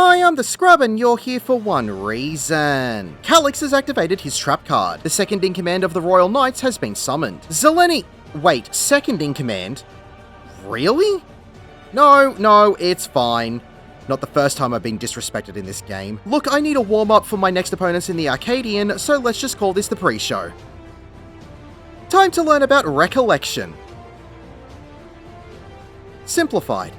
Hi, I'm the Scrub and you're here for one reason. Calyx has activated his trap card. The second in command of the Royal Knights has been summoned. Zelenia... Wait, second in command? Really? No, it's fine. Not the first time I've been disrespected in this game. Look, I need a warm-up for my next opponents in the Arcadian, so let's just call this the pre-show. Time to learn about Recollection. Simplified.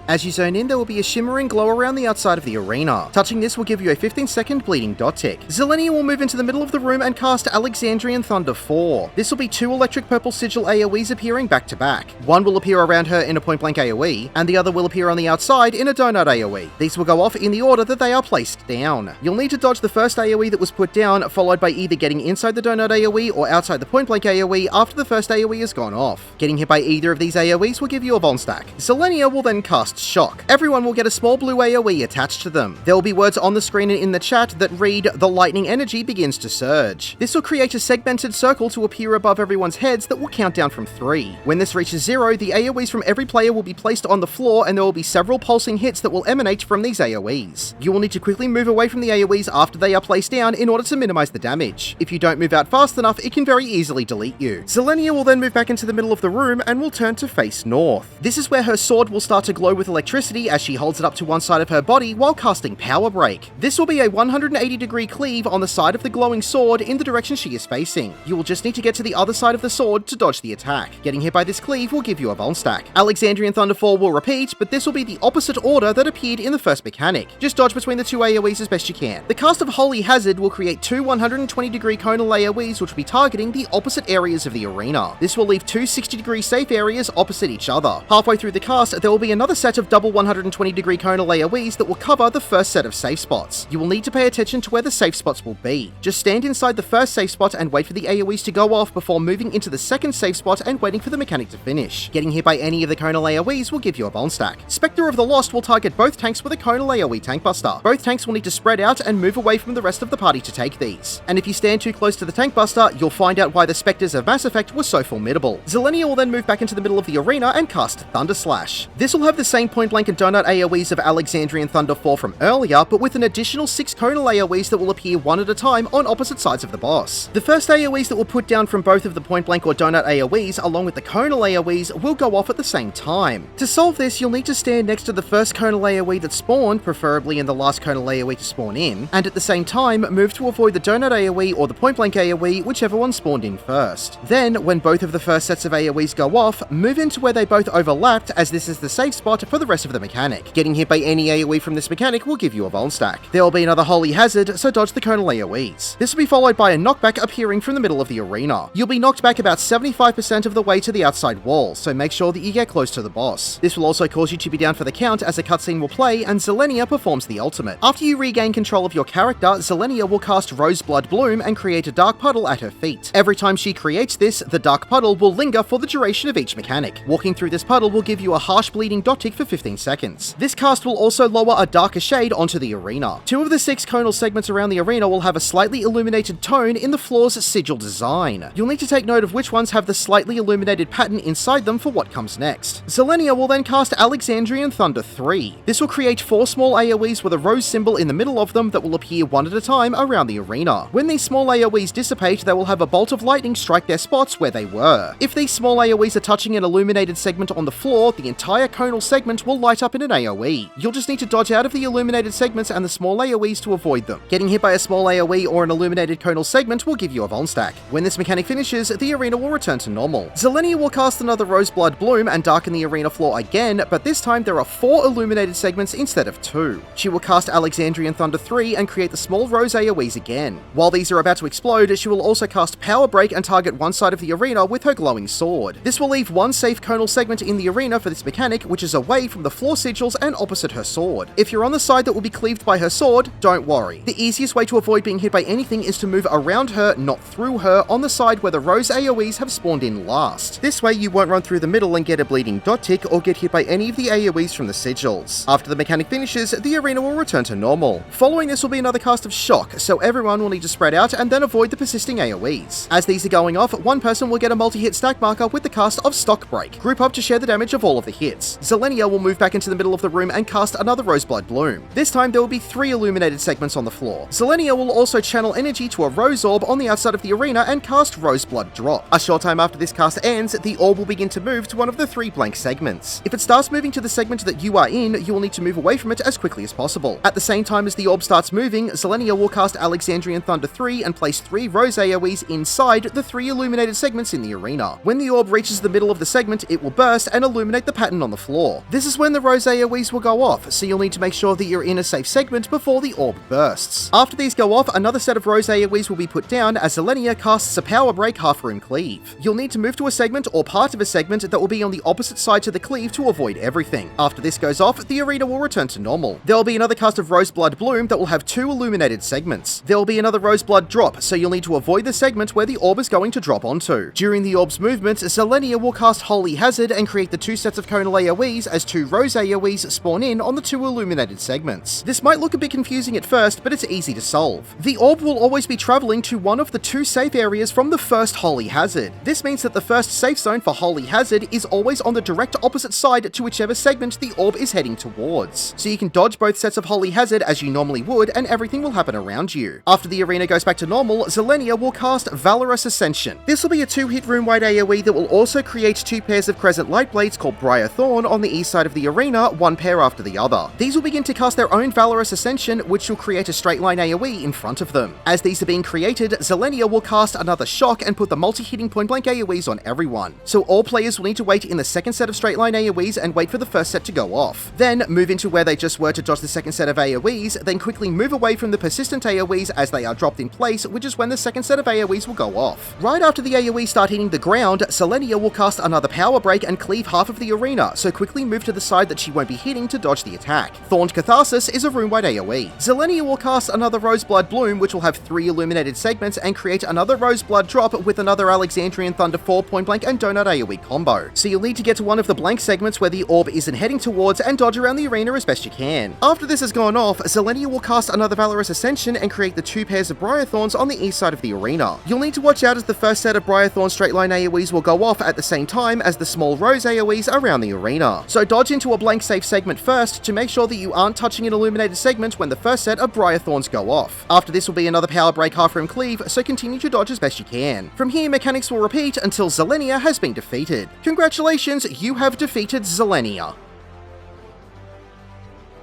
As you zone in, there will be a shimmering glow around the outside of the arena. Touching this will give you a 15-second bleeding dot tick. Zelenia will move into the middle of the room and cast Alexandrian Thunder 4. This will be 2 electric purple sigil AoEs appearing back to back. One will appear around her in a point-blank AoE, and the other will appear on the outside in a donut AoE. These will go off in the order that they are placed down. You'll need to dodge the first AoE that was put down, followed by either getting inside the donut AoE or outside the point-blank AoE after the first AoE has gone off. Getting hit by either of these AoEs will give you a Von stack. Zelenia will then cast Shock. Everyone will get a small blue AoE attached to them. There will be words on the screen and in the chat that read, "The lightning energy begins to surge." This will create a segmented circle to appear above everyone's heads that will count down from 3. When this reaches 0, the AoEs from every player will be placed on the floor and there will be several pulsing hits that will emanate from these AoEs. You will need to quickly move away from the AoEs after they are placed down in order to minimize the damage. If you don't move out fast enough, it can very easily delete you. Zelenia will then move back into the middle of the room and will turn to face north. This is where her sword will start to glow with electricity as she holds it up to one side of her body while casting Power Break. This will be a 180-degree cleave on the side of the glowing sword in the direction she is facing. You will just need to get to the other side of the sword to dodge the attack. Getting hit by this cleave will give you a Von stack. Alexandrian Thunderfall will repeat, but this will be the opposite order that appeared in the first mechanic. Just dodge between the 2 AoEs as best you can. The cast of Holy Hazard will create 2 120-degree conal AoEs which will be targeting the opposite areas of the arena. This will leave 2 60-degree safe areas opposite each other. Halfway through the cast, there will be another set of double 120-degree conal AoEs that will cover the first set of safe spots. You will need to pay attention to where the safe spots will be. Just stand inside the first safe spot and wait for the AoEs to go off before moving into the second safe spot and waiting for the mechanic to finish. Getting hit by any of the conal AoEs will give you a Von stack. Spectre of the Lost will target both tanks with a conal AoE tank buster. Both tanks will need to spread out and move away from the rest of the party to take these. And if you stand too close to the tank buster, you'll find out why the Spectres of Mass Effect were so formidable. Zelenia will then move back into the middle of the arena and cast Thunder Slash. This will have the same point blank and donut AoEs of Alexandrian Thunder 4 from earlier, but with an additional 6 conal AoEs that will appear one at a time on opposite sides of the boss. The first AoEs that will put down from both of the point blank or donut AoEs, along with the conal AoEs, will go off at the same time. To solve this, you'll need to stand next to the first conal AoE that spawned, preferably in the last conal AoE to spawn in, and at the same time, move to avoid the donut AoE or the point blank AoE, whichever one spawned in first. Then, when both of the first sets of AoEs go off, move into where they both overlapped, as this is the safe spot for the rest of the mechanic. Getting hit by any AoE from this mechanic will give you a Von stack. There will be another Holy Hazard, so dodge the conal AoEs. This will be followed by a knockback appearing from the middle of the arena. You'll be knocked back about 75% of the way to the outside wall, so make sure that you get close to the boss. This will also cause you to be down for the count as a cutscene will play and Zelenia performs the ultimate. After you regain control of your character, Zelenia will cast Roseblood Bloom and create a dark puddle at her feet. Every time she creates this, the dark puddle will linger for the duration of each mechanic. Walking through this puddle will give you a harsh bleeding dot tick for 15 seconds. This cast will also lower a darker shade onto the arena. 2 of the 6 conal segments around the arena will have a slightly illuminated tone in the floor's sigil design. You'll need to take note of which ones have the slightly illuminated pattern inside them for what comes next. Zelenia will then cast Alexandrian Thunder 3. This will create 4 small AoEs with a rose symbol in the middle of them that will appear one at a time around the arena. When these small AoEs dissipate, they will have a bolt of lightning strike their spots where they were. If these small AoEs are touching an illuminated segment on the floor, the entire conal segment will light up in an AoE. You'll just need to dodge out of the illuminated segments and the small AoEs to avoid them. Getting hit by a small AoE or an illuminated conal segment will give you a Von stack. When this mechanic finishes, the arena will return to normal. Zelenia will cast another Roseblood Bloom and darken the arena floor again, but this time there are 4 illuminated segments instead of 2. She will cast Alexandrian Thunder 3 and create the small rose AoEs again. While these are about to explode, she will also cast Power Break and target one side of the arena with her glowing sword. This will leave 1 safe conal segment in the arena for this mechanic, which is away from the floor sigils and opposite her sword. If you're on the side that will be cleaved by her sword, don't worry. The easiest way to avoid being hit by anything is to move around her, not through her, on the side where the rose AoEs have spawned in last. This way you won't run through the middle and get a bleeding dot tick or get hit by any of the AoEs from the sigils. After the mechanic finishes, the arena will return to normal. Following this will be another cast of Shock, so everyone will need to spread out and then avoid the persisting AoEs. As these are going off, one person will get a multi-hit stack marker with the cast of Stock Break. Group up to share the damage of all of the hits. Zelenia Zelenia will move back into the middle of the room and cast another Roseblood Bloom. This time there will be 3 illuminated segments on the floor. Zelenia will also channel energy to a Rose Orb on the outside of the arena and cast Roseblood Drop. A short time after this cast ends, the orb will begin to move to one of the 3 blank segments. If it starts moving to the segment that you are in, you will need to move away from it as quickly as possible. At the same time as the orb starts moving, Zelenia will cast Alexandrian Thunder 3 and place 3 Rose AoEs inside the 3 illuminated segments in the arena. When the orb reaches the middle of the segment, it will burst and illuminate the pattern on the floor. This is when the Rose AoEs will go off, so you'll need to make sure that you're in a safe segment before the orb bursts. After these go off, another set of Rose AoEs will be put down as Zelenia casts a Power Break Half-Room Cleave. You'll need to move to a segment or part of a segment that will be on the opposite side to the cleave to avoid everything. After this goes off, the arena will return to normal. There will be another cast of Roseblood Bloom that will have 2 illuminated segments. There will be another Roseblood Drop, so you'll need to avoid the segment where the orb is going to drop onto. During the orb's movement, Zelenia will cast Holy Hazard and create the 2 sets of Conal AoEs as 2 Rose AoEs spawn in on the 2 illuminated segments. This might look a bit confusing at first, but it's easy to solve. The orb will always be traveling to one of the 2 safe areas from the first Holy Hazard. This means that the first safe zone for Holy Hazard is always on the direct opposite side to whichever segment the orb is heading towards. So you can dodge both sets of Holy Hazard as you normally would, and everything will happen around you. After the arena goes back to normal, Zelenia will cast Valorous Ascension. This will be a 2-hit room-wide AoE that will also create 2 pairs of Crescent Light Blades called Briar Thorn on the east side of the arena, one pair after the other. These will begin to cast their own Valorous Ascension, which will create a straight line AoE in front of them. As these are being created, Zelenia will cast another Shock and put the multi-hitting point-blank AoEs on everyone. So all players will need to wait in the second set of straight line AoEs and wait for the first set to go off. Then move into where they just were to dodge the second set of AoEs, then quickly move away from the persistent AoEs as they are dropped in place, which is when the second set of AoEs will go off. Right after the AoEs start hitting the ground, Zelenia will cast another Power Break and cleave half of the arena, so quickly move to the side that she won't be hitting to dodge the attack. Thorned Catharsis is a room-wide AoE. Zelenia will cast another Roseblood Bloom, which will have 3 illuminated segments, and create another Roseblood Drop with another Alexandrian Thunder 4 point-blank and Donut AoE combo. So you'll need to get to one of the blank segments where the orb isn't heading towards and dodge around the arena as best you can. After this has gone off, Zelenia will cast another Valorous Ascension and create the 2 pairs of Briar Thorns on the east side of the arena. You'll need to watch out as the first set of Briar Thorn straight line AoEs will go off at the same time as the small Rose AoEs around the arena. So dodge into a blank safe segment first to make sure that you aren't touching an illuminated segment when the first set of Briar Thorns go off. After this will be another Power Break Half-Room Cleave, so continue to dodge as best you can. From here, mechanics will repeat until Zelenia has been defeated. Congratulations, you have defeated Zelenia.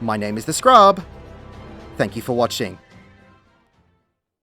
My name is The Scrub. Thank you for watching.